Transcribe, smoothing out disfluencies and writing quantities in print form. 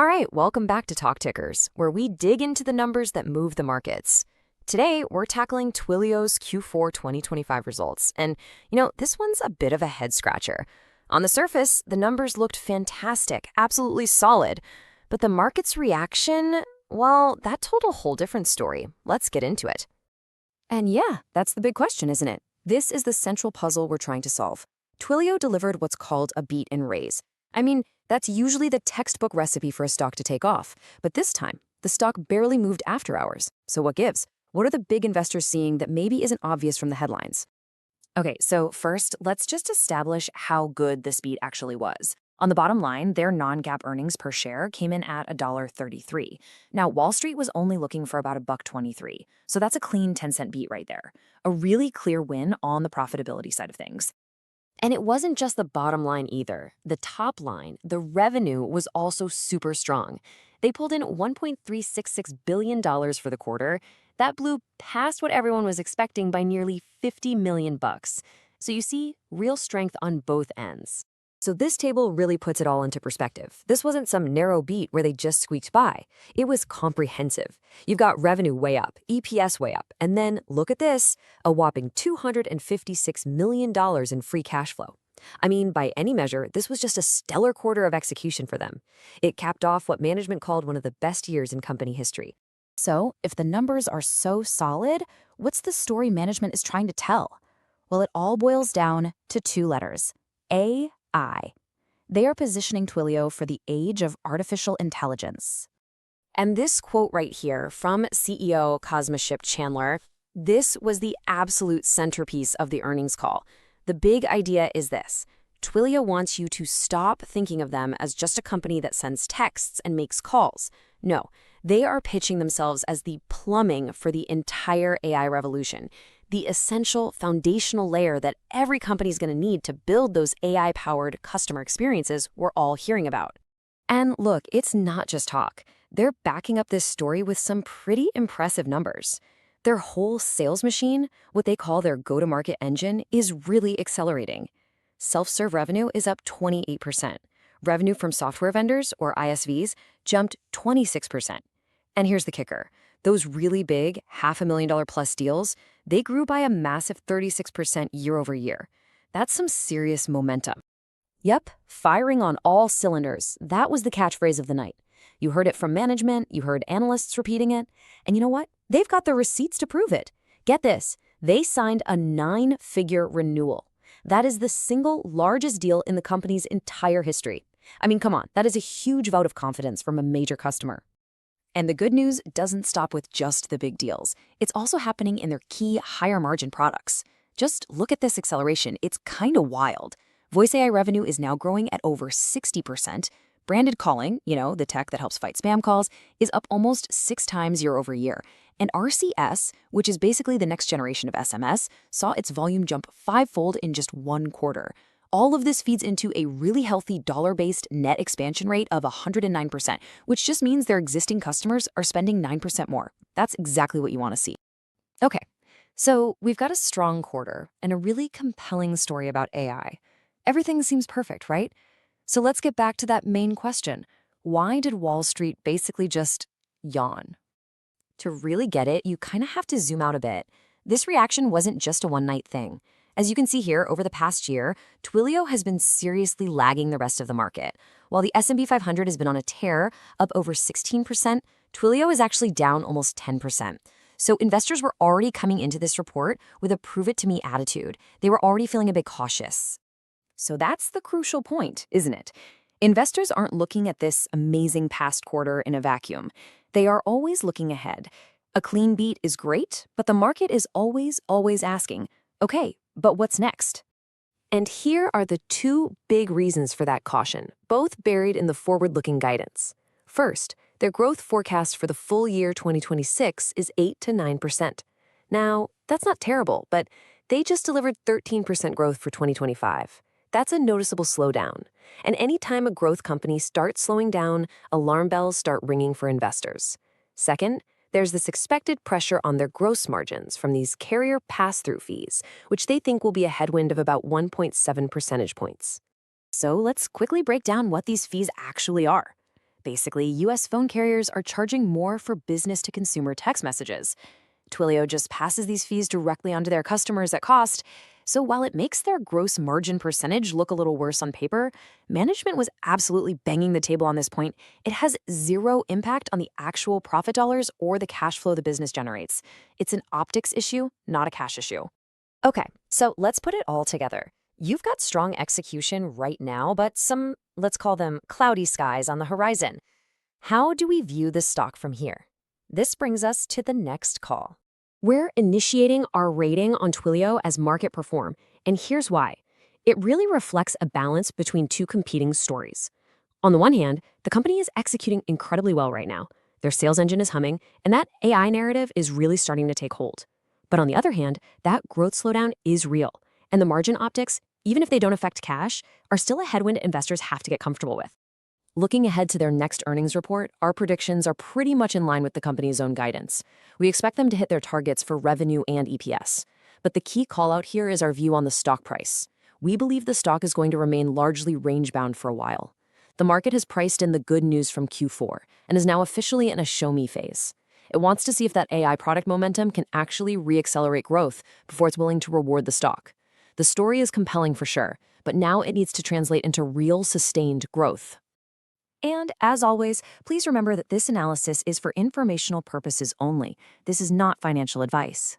All right, welcome back to Talk Tickers, where we dig into the numbers that move the markets. Today, we're tackling Twilio's Q4 2025 results, and this one's a bit of a head scratcher. On the surface, the numbers looked fantastic, absolutely solid, but the market's reaction, well, that told a whole different story. Let's get into it. And yeah, that's the big question, isn't it? This is the central puzzle we're trying to solve. Twilio delivered what's called a beat and raise. I mean, that's usually the textbook recipe for a stock to take off. But this time, the stock barely moved after hours. So what gives? What are the big investors seeing that maybe isn't obvious from the headlines? Okay, so first, let's just establish how good this beat actually was. On the bottom line, their non-GAAP earnings per share came in at $1.33. Now, Wall Street was only looking for about $1.23, so that's a clean 10-cent beat right there. A really clear win on the profitability side of things. And it wasn't just the bottom line either. The top line, the revenue, was also super strong. They pulled in $1.366 billion for the quarter. That blew past what everyone was expecting by nearly $50 million. So you see, real strength on both ends. So this table really puts it all into perspective. This wasn't some narrow beat where they just squeaked by. It was comprehensive. You've got revenue way up, EPS way up, and then, look at this, a whopping $256 million in free cash flow. I mean, by any measure, this was just a stellar quarter of execution for them. It capped off what management called one of the best years in company history. So, if the numbers are so solid, what's the story management is trying to tell? Well, it all boils down to two letters: AI. They are positioning Twilio for the age of artificial intelligence. And this quote right here from CEO Cosmoship Chandler, this was the absolute centerpiece of the earnings call. The big idea is this: Twilio wants you to stop thinking of them as just a company that sends texts and makes calls. No, they are pitching themselves as the plumbing for the entire AI revolution, the essential foundational layer that every company is going to need to build those AI-powered customer experiences we're all hearing about. And look, it's not just talk. They're backing up this story with some pretty impressive numbers. Their whole sales machine, what they call their go-to-market engine, is really accelerating. Self-serve revenue is up 28%. Revenue from software vendors, or ISVs, jumped 26%. And here's the kicker. Those really big $500,000 plus deals, they grew by a massive 36% year over year. That's some serious momentum. Yep, firing on all cylinders. That was the catchphrase of the night. You heard it from management, you heard analysts repeating it, and you know what? They've got the receipts to prove it. Get this, they signed a 9-figure renewal. That is the single largest deal in the company's entire history. I mean, come on, that is a huge vote of confidence from a major customer. And the good news doesn't stop with just the big deals. It's also happening in their key higher margin products. Just look at this acceleration. It's kind of wild. Voice AI revenue is now growing at over 60%. Branded calling, the tech that helps fight spam calls, is up almost 6 times year over year. And RCS, which is basically the next generation of SMS, saw its volume jump 5-fold in just 1 quarter. All of this feeds into a really healthy dollar-based net expansion rate of 109%, which just means their existing customers are spending 9% more. That's exactly what you want to see. Okay, so we've got a strong quarter and a really compelling story about AI. Everything seems perfect, right? So let's get back to that main question. Why did Wall Street basically just yawn? To really get it, you kind of have to zoom out a bit. This reaction wasn't just a one-night thing. As you can see here, over the past year, Twilio has been seriously lagging the rest of the market. While the S&P 500 has been on a tear, up over 16%, Twilio is actually down almost 10%. So investors were already coming into this report with a prove-it-to-me attitude. They were already feeling a bit cautious. So that's the crucial point, isn't it? Investors aren't looking at this amazing past quarter in a vacuum. They are always looking ahead. A clean beat is great, but the market is always asking, okay, but what's next? And here are the 2 big reasons for that caution, both buried in the forward-looking guidance. First, their growth forecast for the full year 2026 is 8 to 9%. Now, that's not terrible, but they just delivered 13% growth for 2025. That's a noticeable slowdown. And anytime a growth company starts slowing down, alarm bells start ringing for investors. Second, there's this expected pressure on their gross margins from these carrier pass-through fees, which they think will be a headwind of about 1.7 percentage points. So let's quickly break down what these fees actually are. Basically, US phone carriers are charging more for business-to-consumer text messages. Twilio just passes these fees directly onto their customers at cost. So while it makes their gross margin percentage look a little worse on paper, management was absolutely banging the table on this point. It has zero impact on the actual profit dollars or the cash flow the business generates. It's an optics issue, not a cash issue. Okay, so let's put it all together. You've got strong execution right now, but some, let's call them cloudy skies on the horizon. How do we view the stock from here? This brings us to the next call. We're initiating our rating on Twilio as market perform, and here's why. It really reflects a balance between two competing stories. On the one hand, the company is executing incredibly well right now. Their sales engine is humming, and that AI narrative is really starting to take hold. But on the other hand, that growth slowdown is real, and the margin optics, even if they don't affect cash, are still a headwind investors have to get comfortable with. Looking ahead to their next earnings report, our predictions are pretty much in line with the company's own guidance. We expect them to hit their targets for revenue and EPS. But the key call-out here is our view on the stock price. We believe the stock is going to remain largely range-bound for a while. The market has priced in the good news from Q4 and is now officially in a show-me phase. It wants to see if that AI product momentum can actually re-accelerate growth before it's willing to reward the stock. The story is compelling for sure, but now it needs to translate into real, sustained growth. And as always, please remember that this analysis is for informational purposes only. This is not financial advice.